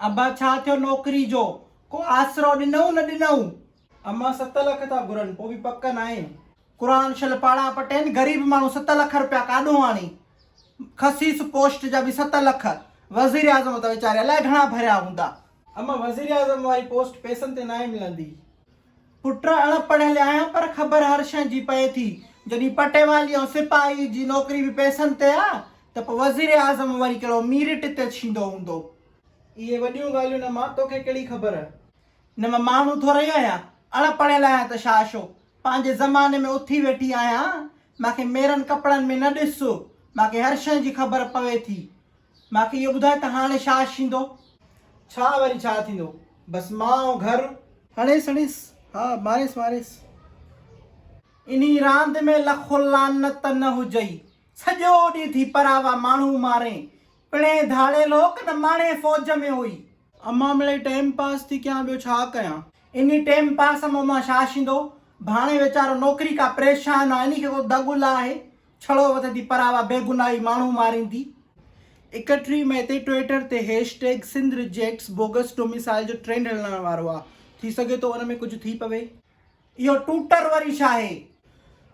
अब्बा छा थियो नौकरी जो को आसरो ॾिनऊं न ॾिनऊं? अम्मा 7 लख था घुरनि, पोइ बि पक न आहे। क़ुरान शल पाड़ा पटेन, गरीब माण्हू 7 लख रुपया काॾों आणी? खसीस पोस्ट जा बि 7 लख। वज़ीर आज़म त वीचारे अलाए घणा भरिया हूंदा। अम्मा वज़ीर आज़म वारी पोस्ट पैसनि ते न आहे मिलंदी। पुट अणपढ़ियल आहियां पर ख़बर हर शइ जी पए थी। जॾहिं पटेवाली ऐं सिपाही जी नौकरी बि पैसनि ते आहे त पोइ वज़ीर आज़म वरी कहिड़ो मीरिट ते थींदो हूंदो। इहे वॾियूं ॻाल्हियूं न मां, तोखे कहिड़ी ख़बर? न मां माण्हू थोरो ई आहियां, अणपढ़ियल आहियां त छा छो? पंहिंजे ज़माने में उथी वेठी आहियां। मूंखे मेरनि कपिड़नि में न ॾिस, मूंखे हर शइ जी ख़बर पवे थी। मूंखे इहो ॿुधाए त हाणे छा थींदो? छा वरी छा थींदो? बसि मां ऐं घरु। हणेसि हणेसि, हा मारेसि मारेसि। इन्ही रांदि में लखो लानत न हुजई। सॼो ॾींहुं थी परावा माण्हू मारे। पिणे धाड़ेल हो न माणे फ़ौज में हुई। अम्मा मिड़े टाइम पास थी कयां, ॿियो छा कयां? इन टाइम पास मां छा थींदो? भाणे वीचारो नौकरी का परेशान आहे, इन खे को दगुल आहे, छड़ो वथे थी परावा बेगुनाही माण्हू मारींदी। 31 मई ते ट्विटर ते hashtag Sindh rejects bogus domicile जो ट्रेंड हलण वारो आहे। थी सघे थो उन में कुझु थी पवे। इहो ट्विटर वरी छा आहे?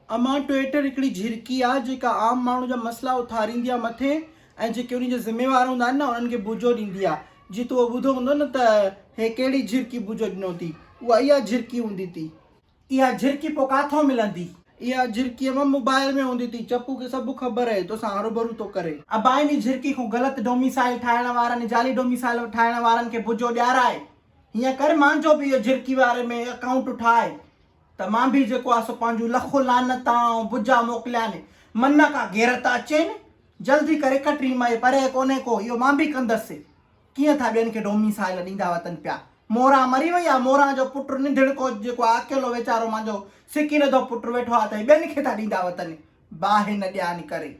अम्मा ट्विटर हिकिड़ी झिरकी आहे जेका आम माण्हू जा मसला उथारींदी आहे मथे, ऐं जेके उन जा ज़िम्मेवार हूंदा आहिनि न उन्हनि खे बुझो ॾींदी आहे। जी तूं ॿुधो हूंदो न त हे कहिड़ी झिरकी बुझो ॾिनो थी, उहा इहा झिरकी हूंदी थी। इहा झिरकी पोइ काथों मिलंदी? इहा झिरकी अम्मा मोबाइल में हूंदी थी। चपू खे सभु ख़बर आहे, तोसां हरूभरू थो करे। अब्बा इन झिरकी खां ग़लति डोमिसाइल ठाहिण वारनि, जाली डोमिसाइल ठाहिण वारनि खे बुझो ॾियाराए। हीअं कर मुंहिंजो बि इहो झिरकी वारे में अकाउंट ठाहे त मां बि जेको आहे सो पंहिंजूं लखो लानतां ऐं बुजा मोकिलियानि। मन का घेरत अचेनि जल्दी करे। 31 मई परे कोन्हे को, इहो मां बि कंदसि। कीअं था ॿियनि खे डोमिसाइल ॾींदा वतन पिया? मोरा मरी वई आहे, मोरा जो पुटु निंढड़को जेको आहे अकेलो वीचारो मुंहिंजो सिकी नथो पुटु वेठो आहे त ॿियनि खे था ॾींदा वतन, बाहि न ॾियानि करे।